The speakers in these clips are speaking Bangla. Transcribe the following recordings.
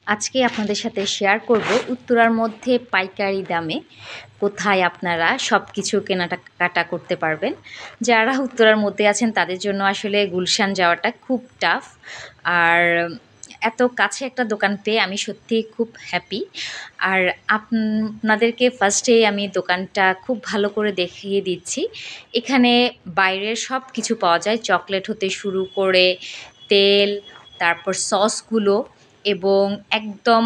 আজকে আপনাদের সাথে শেয়ার করব উত্তরার মধ্যে পাইকারি দামে কোথায় আপনারা সব কিছু কেনাকাটা করতে পারবেন। যারা উত্তরার মধ্যে আছেন তাদের জন্য আসলে গুলশান যাওয়াটা খুব টাফ। আর এত কাছে একটা দোকান পেয়ে আমি সত্যিই খুব হ্যাপি। আর আপনাদেরকে ফার্স্টেই আমি দোকানটা খুব ভালো করে দেখিয়ে দিচ্ছি। এখানে বাইরের সব কিছু পাওয়া যায়, চকলেট হতে শুরু করে তেল, তারপর সসগুলো এবং একদম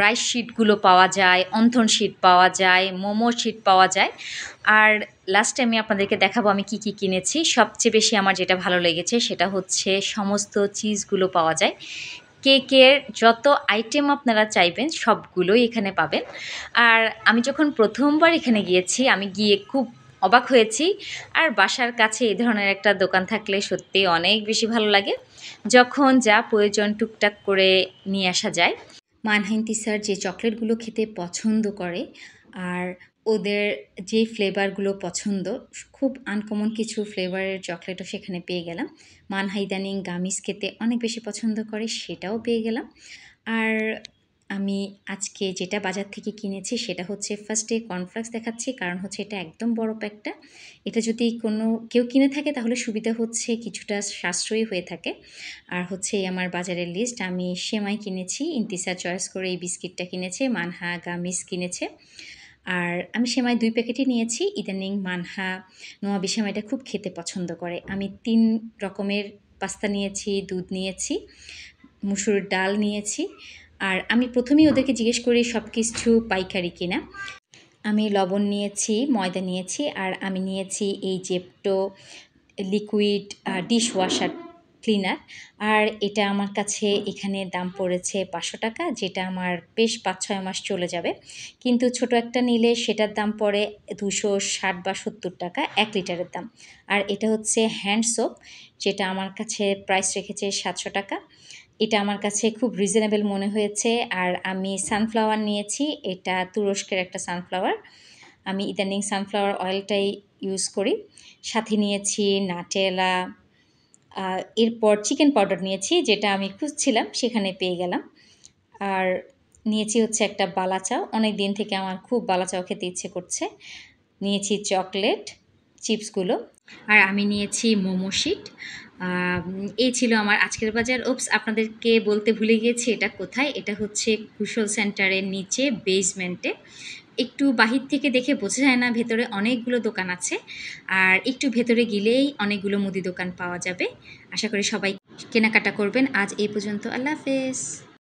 রাইস শিটগুলো পাওয়া যায়, অন্থন শিট পাওয়া যায়, মোমো শিট পাওয়া যায়। আর লাস্টে আমি আপনাদেরকে দেখাবো আমি কি কি কিনেছি। সবচেয়ে বেশি আমার যেটা ভালো লেগেছে সেটা হচ্ছে সমস্ত চিজগুলো পাওয়া যায়। কেকের যত আইটেম আপনারা চাইবেন সবগুলোই এখানে পাবেন। আর আমি যখন প্রথমবার এখানে গিয়েছি আমি গিয়ে খুব অবাক হয়েছি। আর বাসার কাছে এই ধরনের একটা দোকান থাকলে সত্যি অনেক বেশি ভালো লাগে, যখন যা প্রয়োজন টুকটাক করে নিয়ে আসা যায়। মানহাইন তিসার যে চকলেটগুলো খেতে পছন্দ করে আর ওদের যে ফ্লেভারগুলো পছন্দ, খুব আনকমন কিছু ফ্লেভারের চকলেটও সেখানে পেয়ে গেলাম। মানহা ইদানিং গামিজ খেতে অনেক বেশি পছন্দ করে, সেটাও পেয়ে গেলাম। আর আমি আজকে যেটা বাজার থেকে কিনেছি সেটা হচ্ছে ফার্স্টে কর্নফ্লেক্স দেখাচ্ছি, কারণ হচ্ছে এটা একদম বড় প্যাকটা। এটা যদি কেউ কিনে থাকে তাহলে সুবিধা হচ্ছে কিছুটা সাশ্রয়ী হয়ে থাকে। আর হচ্ছে আমার বাজারের লিস্ট, আমি সেমাই কিনেছি, ইন্তিসার চয়েস করে এই বিস্কিটটা কিনেছে, মানহা গামিজ কিনেছে। আর আমি সেমাই 2 প্যাকেটই নিয়েছি। ইদানিং মানহা নোয়াবি সেমাইটা খুব খেতে পছন্দ করে। আমি 3 রকমের পাস্তা নিয়েছি, দুধ নিয়েছি, মুসুর ডাল নিয়েছি। আর আমি প্রথমেই ওদেরকে জিজ্ঞেস করি সব কিছু পাইকারি কিনা। আমি লবণ নিয়েছি, ময়দা নিয়েছি, আর আমি নিয়েছি এই জেপটো লিকুইড ডিশ ওয়াশার ক্লিনার। আর এটা আমার কাছে এখানে দাম পড়েছে 500 টাকা, যেটা আমার বেশ 5-6 মাস চলে যাবে। কিন্তু ছোট একটা নিলে সেটার দাম পড়ে 260 বা 70 টাকা, 1 লিটারের দাম। আর এটা হচ্ছে হ্যান্ড সোপ, যেটা আমার কাছে প্রাইস রেখেছে 700 টাকা। এটা আমার কাছে খুব রিজনেবল মনে হয়েছে। আর আমি সানফ্লাওয়ার নিয়েছি, এটা তুরস্কের একটা সানফ্লাওয়ার। আমি ইদানিং সানফ্লাওয়ার অয়েলটাই ইউজ করি। সাথে নিয়েছি নাটেলা, এরপর চিকেন পাউডার নিয়েছি, যেটা আমি খুঁজছিলাম সেখানে পেয়ে গেলাম। আর নিয়েছি হচ্ছে একটা বালাচাও, অনেক দিন থেকে আমার খুব বালাচাও খেতে ইচ্ছে করছে। নিয়েছি চকলেট চিপসগুলো। আর আমি নিয়েছি মোমো শিট। এই ছিল আমার আজকের বাজার। আপনাদেরকে বলতে ভুলে গিয়েছি এটা কোথায়। এটা হচ্ছে কুশল সেন্টারের নিচে বেসমেন্টে। একটু বাহির থেকে দেখে বোঝা যায় না, ভেতরে অনেকগুলো দোকান আছে। আর একটু ভেতরে গেলেই অনেকগুলো মুদি দোকান পাওয়া যাবে। আশা করি সবাই কেনাকাটা করবেন। আজ এই পর্যন্ত, আল্লাহ হাফেজ।